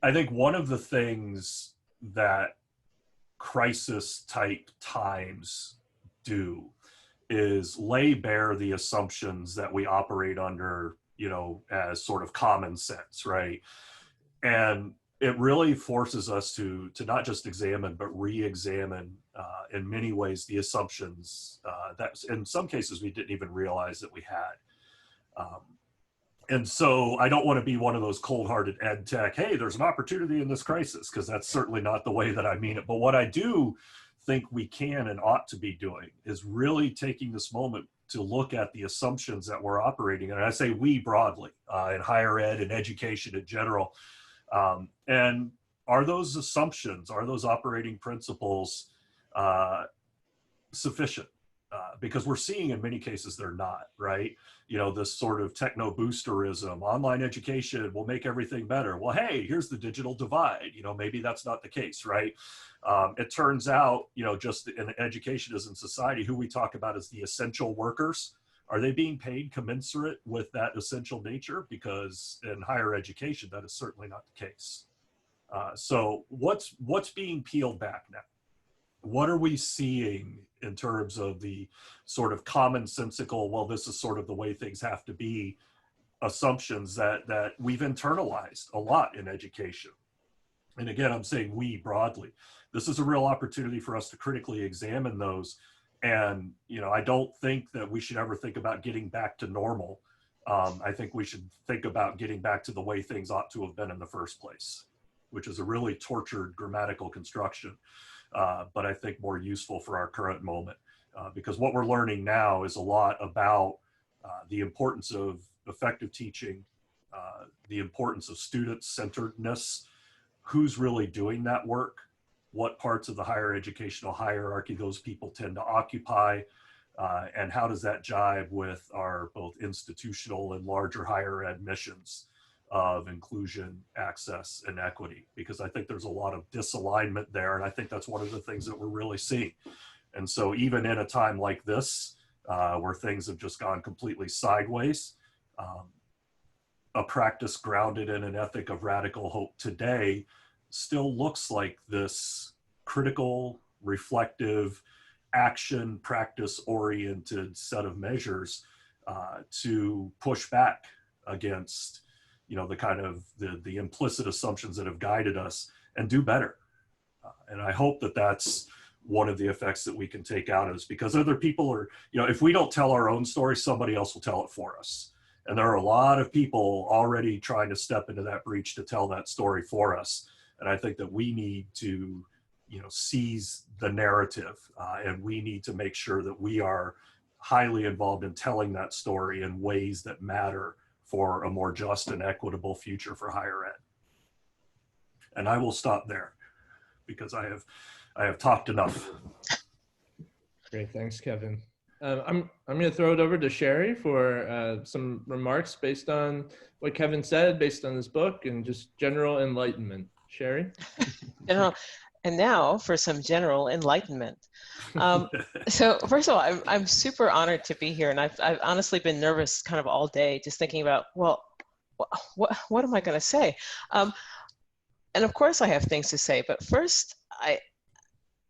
I think one of the things that crisis type times do is lay bare the assumptions that we operate under, as sort of common sense, right? And it really forces us to not just examine, but re-examine in many ways the assumptions that in some cases we didn't even realize that we had. And so I don't want to be one of those cold-hearted ed tech, hey, there's an opportunity in this crisis, because that's certainly not the way that I mean it. But what I do think we can and ought to be doing is really taking this moment to look at the assumptions that we're operating. And I say we broadly, in higher ed and education in general. And are those assumptions, are those operating principles sufficient? Because we're seeing in many cases they're not, right? This sort of techno boosterism, online education will make everything better. Well, hey, here's the digital divide. Maybe that's not the case, right? It turns out, just in education as in society, who we talk about as the essential workers, are they being paid commensurate with that essential nature? Because in higher education, that is certainly not the case. So what's being peeled back now? What are we seeing in terms of the sort of commonsensical, well, this is sort of the way things have to be, assumptions that we've internalized a lot in education? And again, I'm saying we broadly. This is a real opportunity for us to critically examine those. And, I don't think that we should ever think about getting back to normal. I think we should think about getting back to the way things ought to have been in the first place, which is a really tortured grammatical construction. But I think more useful for our current moment, because what we're learning now is a lot about the importance of effective teaching, the importance of student-centeredness, who's really doing that work, what parts of the higher educational hierarchy those people tend to occupy, and how does that jive with our both institutional and larger higher ed missions of inclusion, access, and equity, because I think there's a lot of disalignment there. And I think that's one of the things that we're really seeing. And so even in a time like this, where things have just gone completely sideways, a practice grounded in an ethic of radical hope today still looks like this critical, reflective, action, practice-oriented set of measures to push back against the kind of the implicit assumptions that have guided us and do better. And I hope that that's one of the effects that we can take out of this, because other people are, if we don't tell our own story, somebody else will tell it for us. And there are a lot of people already trying to step into that breach to tell that story for us. And I think that we need to, seize the narrative, and we need to make sure that we are highly involved in telling that story in ways that matter for a more just and equitable future for higher ed. And I will stop there because I have talked enough. Great, thanks, Kevin. I'm going to throw it over to Sherri for some remarks based on what Kevin said, based on this book, and just general enlightenment. Sherri? And now for some general enlightenment. So first of all, I'm super honored to be here, and I've honestly been nervous kind of all day, just thinking about, well, what am I going to say? And of course I have things to say, but first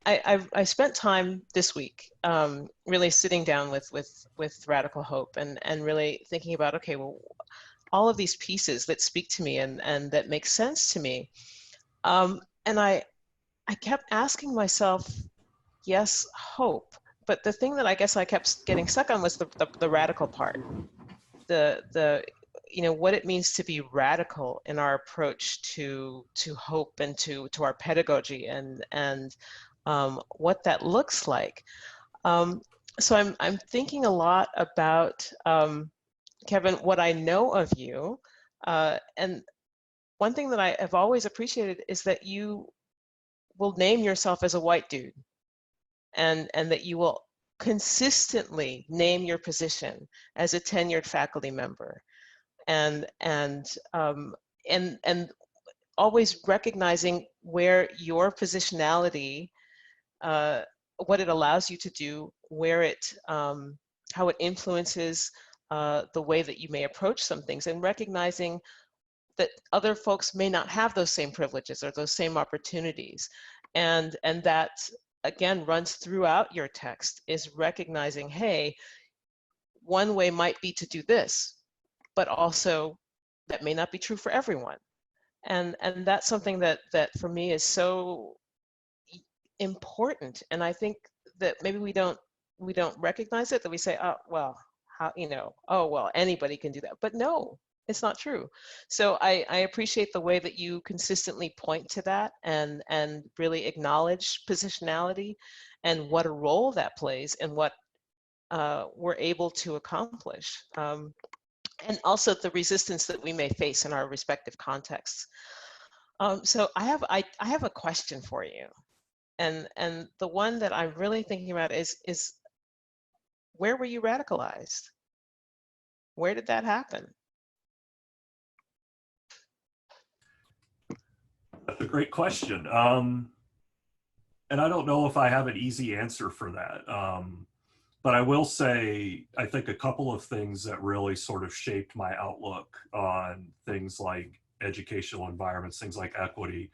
I spent time this week really sitting down with Radical Hope and really thinking about, okay, well, all of these pieces that speak to me and that make sense to me. And I kept asking myself, yes, hope. But the thing that I guess I kept getting stuck on was the radical part, the what it means to be radical in our approach to hope and to our pedagogy and what that looks like. So I'm thinking a lot about, Kevin, what I know of you, and one thing that I have always appreciated is that you will name yourself as a white dude, and that you will consistently name your position as a tenured faculty member, and always recognizing where your positionality, what it allows you to do, where it, how it influences the way that you may approach some things, and recognizing that other folks may not have those same privileges or those same opportunities. And that, again, runs throughout your text, is recognizing, hey, one way might be to do this, but also that may not be true for everyone. And that's something that for me is so important. And I think that maybe we don't recognize it, that we say, oh, well, how, oh, well, anybody can do that. But no, it's not true. So I appreciate the way that you consistently point to that and really acknowledge positionality and what a role that plays and what we're able to accomplish. And also the resistance that we may face in our respective contexts. So I have a question for you. And the one that I'm really thinking about is where were you radicalized? Where did that happen? That's a great question. And I don't know if I have an easy answer for that. But I will say, I think a couple of things that really sort of shaped my outlook on things like educational environments, things like equity.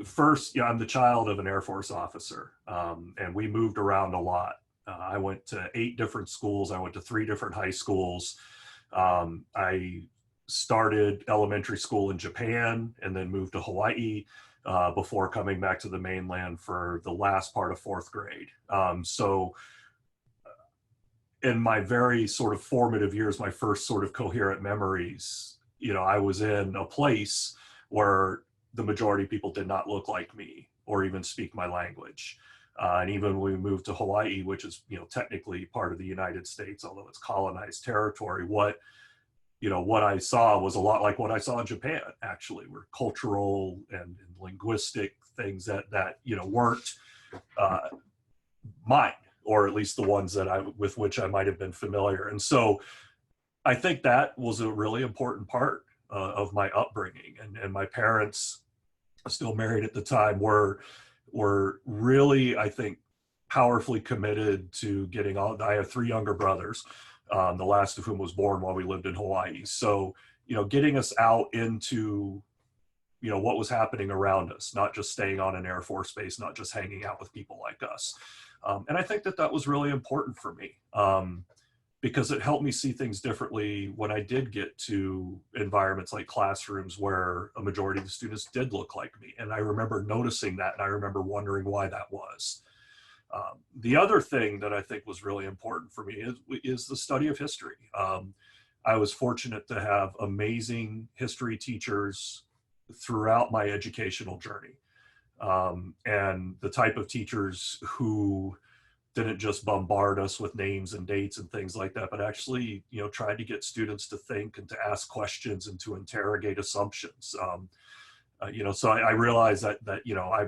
First, I'm the child of an Air Force officer, and we moved around a lot. I went to 8 different schools. I went to 3 different high schools. I started elementary school in Japan and then moved to Hawaii before coming back to the mainland for the last part of 4th grade. So in my very sort of formative years, my first sort of coherent memories, I was in a place where the majority of people did not look like me or even speak my language. And even when we moved to Hawaii, which is, technically part of the United States, although it's colonized territory, what I saw was a lot like what I saw in Japan, actually, were cultural and linguistic things that weren't mine, or at least the ones that with which I might have been familiar. And so I think that was a really important part of my upbringing. And my parents, still married at the time, were really, I think, powerfully committed to getting on. I have 3 younger brothers, the last of whom was born while we lived in Hawaii. So, getting us out into, what was happening around us, not just staying on an Air Force base, not just hanging out with people like us. And I think that was really important for me because it helped me see things differently when I did get to environments like classrooms where a majority of the students did look like me. And I remember noticing that, and I remember wondering why that was. The other thing that I think was really important for me is the study of history. I was fortunate to have amazing history teachers throughout my educational journey. And the type of teachers who didn't just bombard us with names and dates and things like that, but actually, tried to get students to think and to ask questions and to interrogate assumptions. So I realized that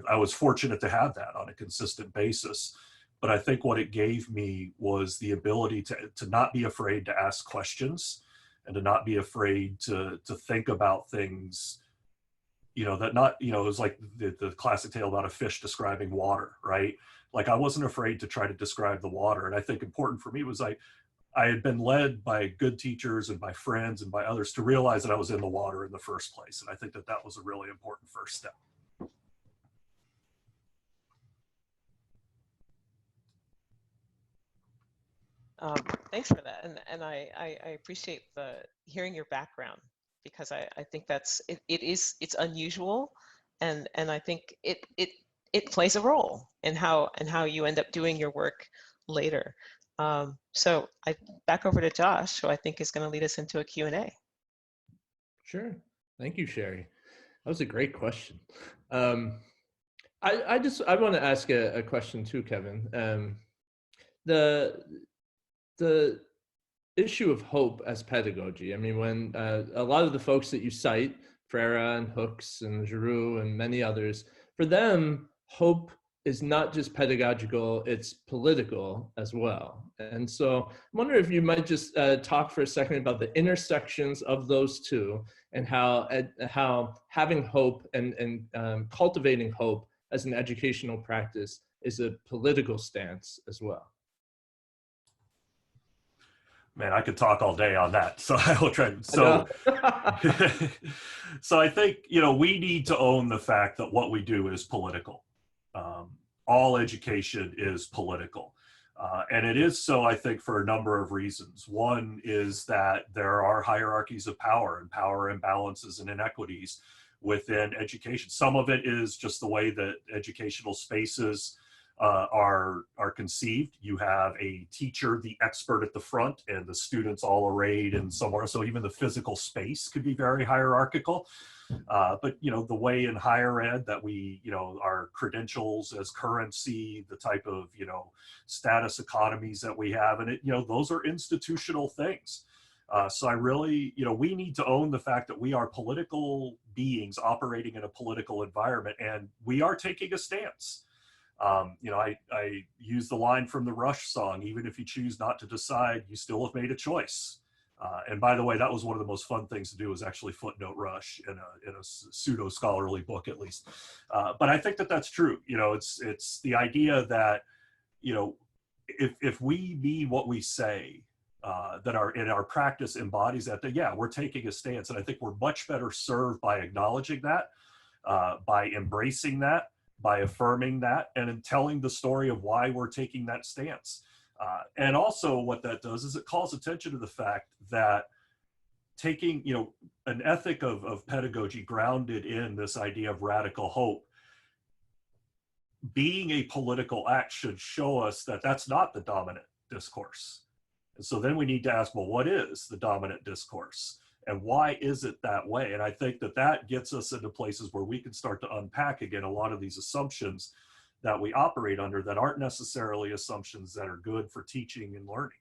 I was fortunate to have that on a consistent basis. But I think what it gave me was the ability to not be afraid to ask questions and to not be afraid to think about things, that not, it was like the classic tale about a fish describing water, right? Like I wasn't afraid to try to describe the water. And I think important for me was I had been led by good teachers and by friends and by others to realize that I was in the water in the first place. And I think that was a really important first step. Thanks for that. And I appreciate hearing your background, because I think it's unusual. And I think it plays a role in how you end up doing your work later. So back over to Josh, who I think is going to lead us into a Q&A. Sure. Thank you, Sherri. That was a great question. I want to ask a question too, Kevin. The issue of hope as pedagogy. I mean, when a lot of the folks that you cite, Freire and Hooks and Giroux and many others, for them, hope is not just pedagogical, it's political as well. And so I wonder if you might just talk for a second about the intersections of those two and how having hope and cultivating hope as an educational practice is a political stance as well. Man, I could talk all day on that. So I will try. I So, know. so I think, we need to own the fact that what we do is political. Um, all education is political. And it is so, I think, for a number of reasons. One is that there are hierarchies of power and power imbalances and inequities within education. Some of it is just the way that educational spaces are conceived. You have a teacher, the expert at the front, and the students all arrayed in somewhere. So even the physical space could be very hierarchical. But the way in higher ed that we, our credentials as currency, the type of status economies that we have, and those are institutional things. So I really, we need to own the fact that we are political beings operating in a political environment, and we are taking a stance. I use the line from the Rush song, even if you choose not to decide, you still have made a choice. And by the way, that was one of the most fun things to do, was actually footnote Rush in a pseudo scholarly book, at least. But I think that that's true. It's the idea that, if we mean what we say, that our practice embodies that, then yeah, we're taking a stance. And I think we're much better served by acknowledging that, by embracing that, by affirming that, and in telling the story of why we're taking that stance. And also what that does is it calls attention to the fact that taking, an ethic of pedagogy grounded in this idea of radical hope, being a political act should show us that that's not the dominant discourse. And so then we need to ask, well, what is the dominant discourse? And why is it that way? And I think that gets us into places where we can start to unpack again a lot of these assumptions that we operate under that aren't necessarily assumptions that are good for teaching and learning.